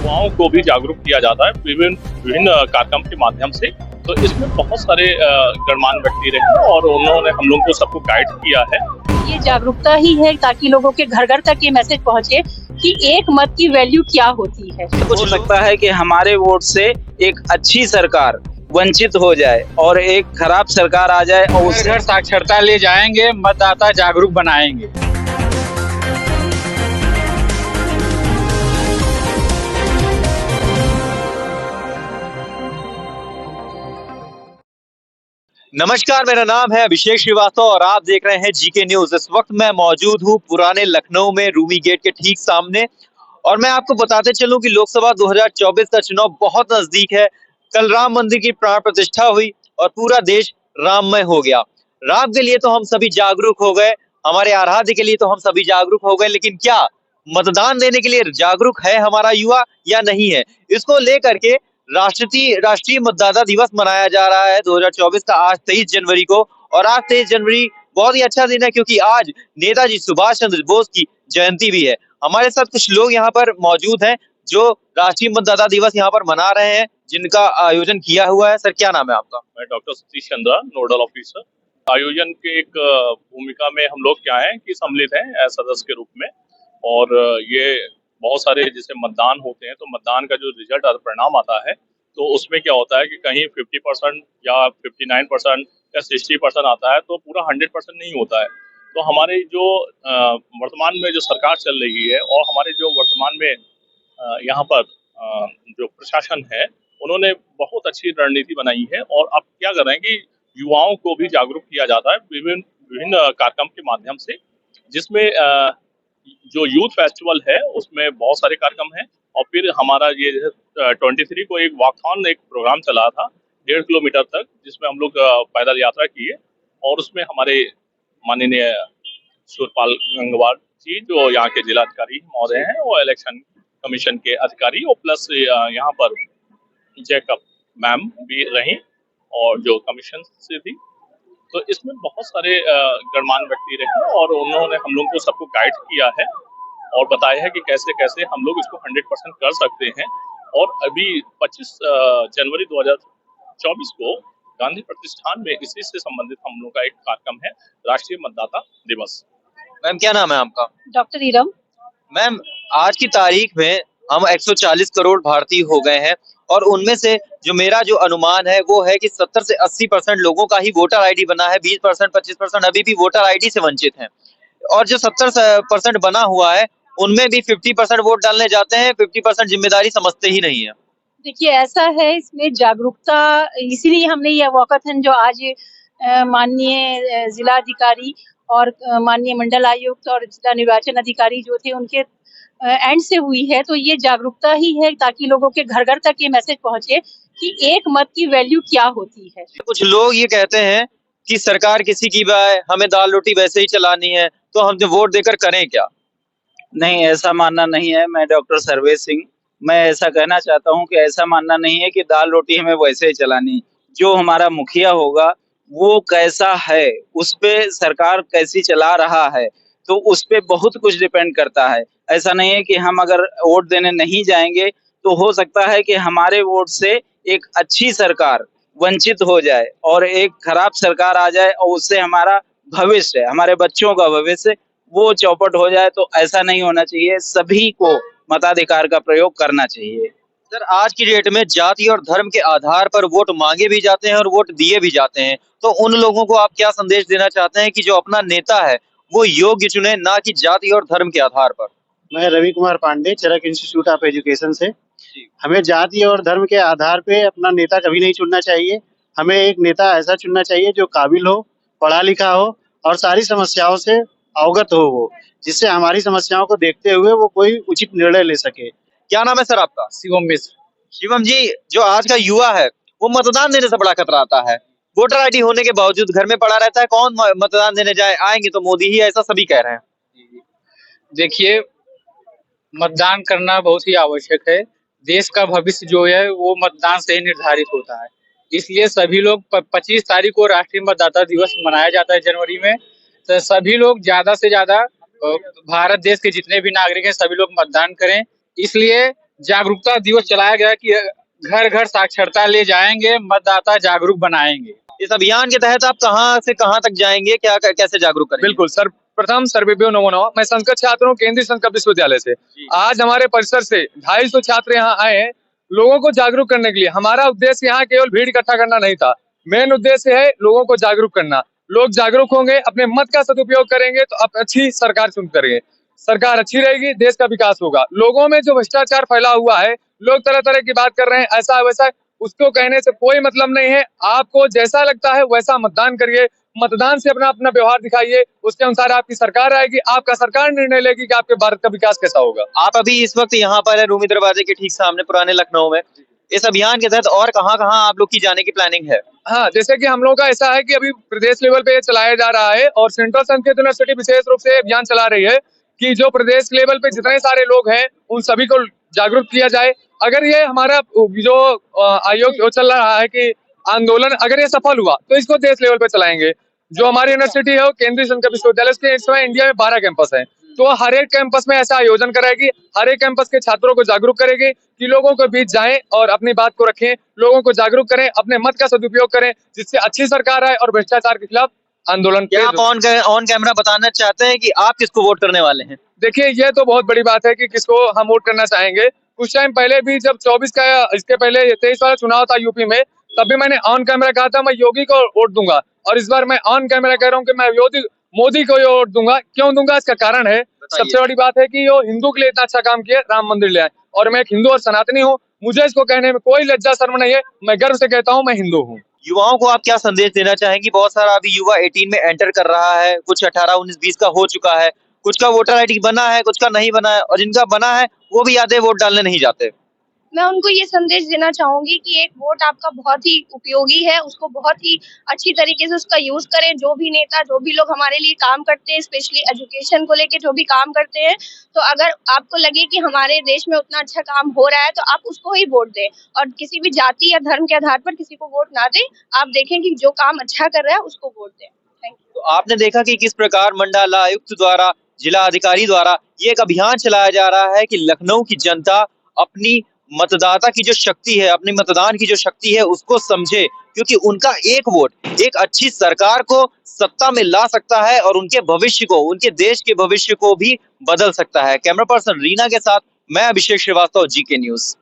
युवाओं को भी जागरूक किया जाता है विभिन्न विभिन्न कार्यक्रम के माध्यम से। तो इसमें बहुत सारे गणमान्य व्यक्ति रहे और उन्होंने हम लोगों को सबको गाइड किया है। ये जागरूकता ही है ताकि लोगों के घर घर तक ये मैसेज पहुंचे कि एक मत की वैल्यू क्या होती है। हो सकता है कि हमारे वोट से एक अच्छी सरकार वंचित हो जाए और एक खराब सरकार आ जाए और उस घर साक्षरता ले जाएंगे, मतदाता जागरूक बनाएंगे। नमस्कार, मेरा नाम है अभिषेक श्रीवास्तव और आप देख रहे हैं जीके न्यूज। इस वक्त मैं मौजूद हूं पुराने लखनऊ में रूमी गेट के ठीक सामने और मैं आपको बताते चलूं कि लोकसभा 2024 का चुनाव बहुत नजदीक है। कल राम मंदिर की प्राण प्रतिष्ठा हुई और पूरा देश राममय हो गया। राम के लिए तो हम सभी जागरूक हो गए, हमारे आराध्य के लिए तो हम सभी जागरूक हो गए, लेकिन क्या मतदान देने के लिए जागरूक है हमारा युवा या नहीं है? इसको लेकर के राष्ट्रीय मतदाता दिवस मनाया जा रहा है 2024 का आज 23 जनवरी को। और आज 23 जनवरी बहुत ही अच्छा दिन है क्योंकि आज नेताजी सुभाष चंद्र बोस की जयंती भी है। हमारे साथ कुछ लोग यहाँ पर मौजूद हैं जो राष्ट्रीय मतदाता दिवस यहाँ पर मना रहे हैं, जिनका आयोजन किया हुआ है। सर, क्या नाम है आपका? मैं doctor Satish Chandra, nodal officer. आयोजन के एक भूमिका में हम लोग क्या है कि सम्मिलित हैं सदस्य के रूप में। और ये बहुत सारे जैसे मतदान होते हैं तो मतदान का जो रिजल्ट परिणाम आता है तो उसमें क्या होता है कि कहीं 50% या 59% या 60% आता है, तो पूरा 100% नहीं होता है। तो हमारे जो वर्तमान में जो सरकार चल रही है और हमारे जो वर्तमान में यहाँ पर जो प्रशासन है, उन्होंने बहुत अच्छी रणनीति बनाई है। और अब क्या कर रहे हैं कि युवाओं को भी जागरूक किया जाता है विभिन्न विभिन्न कार्यक्रम के माध्यम से, जिसमें जो यूथ फेस्टिवल है उसमें बहुत सारे कार्यक्रम हैं। और फिर हमारा ये 23 को एक वॉकथॉन एक प्रोग्राम चला था 1.5 किलोमीटर तक, जिसमें हम लोग पैदल यात्रा किए। और उसमें हमारे माननीय सुरपाल गंगवार जी जो यहाँ के जिलाधिकारी महोदय हैं, वो इलेक्शन कमीशन के अधिकारी और प्लस यहाँ पर जैकब मैम भी रही और जो कमीशन से थी। तो इसमें बहुत सारे गणमान्य व्यक्ति रहे और उन्होंने हम लोग को सबको गाइड किया है और बताया है कि कैसे कैसे हम लोग इसको 100% कर सकते हैं। और अभी 25 जनवरी 2024 को गांधी प्रतिष्ठान में इसी से संबंधित हम लोग का एक कार्यक्रम है, राष्ट्रीय मतदाता दिवस। मैम, क्या नाम है आपका? डॉक्टर इरम। मैम, आज की तारीख में हम 140 करोड़ भारतीय हो गए हैं और उनमें से जो मेरा जो अनुमान है वो है कि 70 से 80% लोगों का ही वोटर आईडी बना है। 20% 25% अभी भी वोटर आईडी से वंचित हैं। और जो 70% बना हुआ है उनमें भी 50% वोट डालने जाते हैं, 50% जिम्मेदारी समझते ही नहीं है। देखिए, ऐसा है, इसमें जागरूकता इसीलिए हमने ये वॉकथन जो आज माननीय जिलाधिकारी और माननीय मंडल आयुक्त और जिला निर्वाचन अधिकारी जो थे उनके एंड से हुई है। तो ये जागरूकता ही है ताकि लोगों के घर घर तक ये मैसेज पहुंचे कि एक मत की वैल्यू क्या होती है। कुछ लोग ये कहते हैं कि सरकार किसी की भी आए, हमें दाल रोटी वैसे ही चलानी है, तो हम वोट देकर करें क्या? नहीं, ऐसा मानना नहीं है। मैं डॉक्टर सर्वेश सिंह, मैं ऐसा कहना चाहता हूं कि ऐसा मानना नहीं है कि दाल रोटी हमें वैसे ही चलानी। जो हमारा मुखिया होगा वो कैसा है, उस पे सरकार कैसी चला रहा है, तो उस पे बहुत कुछ डिपेंड करता है। ऐसा नहीं है कि हम अगर वोट देने नहीं जाएंगे तो हो सकता है कि हमारे वोट से एक अच्छी सरकार वंचित हो जाए और एक खराब सरकार आ जाए और उससे हमारा भविष्य, हमारे बच्चों का भविष्य वो चौपट हो जाए। तो ऐसा नहीं होना चाहिए। सभी को मताधिकार का प्रयोग करना चाहिए। सर, आज की डेट में जाति और धर्म के आधार पर वोट मांगे भी जाते हैं और वोट दिए भी जाते हैं, तो उन लोगों को आप क्या संदेश देना चाहते हैं कि जो अपना नेता है वो योग्य चुने, ना कि जाति और धर्म के आधार पर? मैं रवि कुमार पांडे, चरक इंस्टीट्यूट ऑफ एजुकेशन से। हमें जाति और धर्म के आधार पे अपना नेता कभी नहीं चुनना चाहिए। हमें एक नेता ऐसा चुनना चाहिए जो काबिल हो, पढ़ा लिखा हो और सारी समस्याओं से अवगत हो वो, जिससे हमारी समस्याओं को देखते हुए वो कोई उचित निर्णय ले सके। क्या नाम है सर आपका? शिवम मिश्र। शिवम जी, जो आज का युवा है वो मतदान देने से बड़ा कतराता है। वोटर आईडी होने के बावजूद घर में पड़ा रहता है। कौन मतदान देने जाए, आएंगे तो मोदी ही, ऐसा सभी कह रहे हैं। देखिए, मतदान करना बहुत ही आवश्यक है। देश का भविष्य जो है वो मतदान से ही निर्धारित होता है। इसलिए सभी लोग 25 तारीख को राष्ट्रीय मतदाता दिवस मनाया जाता है जनवरी में। तो सभी लोग ज्यादा से ज्यादा भारत देश के जितने भी नागरिक हैं सभी लोग मतदान करें। इसलिए जागरूकता दिवस चलाया गया कि घर घर साक्षरता ले जाएंगे, मतदाता जागरूक बनाएंगे। इस अभियान के तहत आप कहां से कहां तक जाएंगे, क्या कैसे जागरूक करेंगे? बिल्कुल सर, प्रथम सर्वेभ्यो नमो नमः। मैं संस्कृत छात्र हूँ केंद्रीय संस्कृत विश्वविद्यालय से। आज हमारे परिसर से 250 छात्र यहाँ आए हैं लोगों को जागरूक करने के लिए। हमारा उद्देश्य यहाँ केवल भीड़ इकट्ठा करना नहीं था, मेन उद्देश्य है लोगों को जागरूक करना। लोग जागरूक होंगे, अपने मत का सदुपयोग करेंगे तो अच्छी सरकार चुन करेंगे, सरकार अच्छी रहेगी, देश का विकास होगा। लोगों में जो भ्रष्टाचार फैला हुआ है, लोग तरह तरह की बात कर रहे हैं, ऐसा वैसा, उसको कहने से कोई मतलब नहीं है। आपको जैसा लगता है वैसा मतदान करिए, मतदान से अपना अपना व्यवहार दिखाइए, उसके अनुसार आपकी सरकार आएगी, आपका सरकार निर्णय लेगी कि आपके भारत का विकास कैसा होगा। आप अभी इस वक्त यहाँ पर है रूमी दरवाजे के ठीक सामने पुराने लखनऊ में। इस अभियान के तहत और कहाँ आप लोग की जाने की प्लानिंग है? हाँ, जैसे कि हम लोग का ऐसा है कि अभी प्रदेश लेवल पे चलाया जा रहा है और सेंट्रल संस्कृत यूनिवर्सिटी विशेष रूप से अभियान चला रही है कि जो प्रदेश लेवल पे जितने सारे लोग हैं उन सभी को जागरूक किया जाए। अगर ये हमारा जो आयोग चल रहा है कि आंदोलन अगर ये सफल हुआ तो इसको देश लेवल पे चलाएंगे। जो हमारी यूनिवर्सिटी है वो केंद्रीय संस्कृत विश्वविद्यालय, इसके इस समय इंडिया में 12 कैंपस है, तो हर एक कैंपस में ऐसा आयोजन कराएगी, हर एक कैंपस के छात्रों को जागरूक करेगी कि लोगों के बीच जाएं और अपनी बात को रखें, लोगों को जागरूक करें, अपने मत का सदुपयोग करें, जिससे अच्छी सरकार आए और भ्रष्टाचार के खिलाफ आंदोलन। क्या आप ऑन कैमरा बताना चाहते हैं कि आप किसको वोट करने वाले हैं? देखिए, ये तो बहुत बड़ी बात है कि किसको हम वोट करना चाहेंगे। कुछ टाइम पहले भी जब 24 का, इसके पहले 23 वाला चुनाव था यूपी में, तब भी मैंने ऑन कैमरा कहा था मैं योगी को वोट दूंगा, और इस बार मैं ऑन कैमरा कह रहा हूँ कि मैं मोदी को वोट दूंगा। क्यों दूंगा, इसका कारण है, सबसे बड़ी बात है कि वो हिंदू के लिए इतना अच्छा काम किया, राम मंदिर ले आए, और मैं एक हिंदू और सनातनी हूँ, मुझे इसको कहने में कोई लज्जा शर्म नहीं है, मैं गर्व से कहता हूँ मैं हिंदू हूँ। युवाओं को आप क्या संदेश देना चाहेंगे? बहुत सारा अभी युवा 18 में एंटर कर रहा है, कुछ 18, 19, 20 का हो चुका है, कुछ का वोटर आईडी बना है, कुछ का नहीं बना है, और जिनका बना है वो भी आधे वोट डालने नहीं जाते। मैं उनको ये संदेश देना चाहूंगी कि एक वोट आपका बहुत ही उपयोगी है, उसको बहुत ही अच्छी तरीके से उसका यूज करें। जो भी नेता, जो भी लोग हमारे लिए काम करते हैं, स्पेशली एजुकेशन को लेके जो भी काम करते हैं, तो अगर आपको लगे कि हमारे देश में उतना अच्छा काम हो रहा है तो आप उसको ही वोट दें, और किसी भी जाति या धर्म के आधार पर किसी को वोट ना दें। आप देखें कि जो काम अच्छा कर रहा है उसको वोट दें। Thank you. तो आपने देखा कि किस प्रकार मंडलायुक्त द्वारा, जिला अधिकारी द्वारा ये एक अभियान चलाया जा रहा है कि लखनऊ की जनता अपनी मतदाता की जो शक्ति है, अपनी मतदान की जो शक्ति है उसको समझे, क्योंकि उनका एक वोट एक अच्छी सरकार को सत्ता में ला सकता है और उनके भविष्य को, उनके देश के भविष्य को भी बदल सकता है। कैमरा पर्सन रीना के साथ मैं अभिषेक श्रीवास्तव, जीके न्यूज।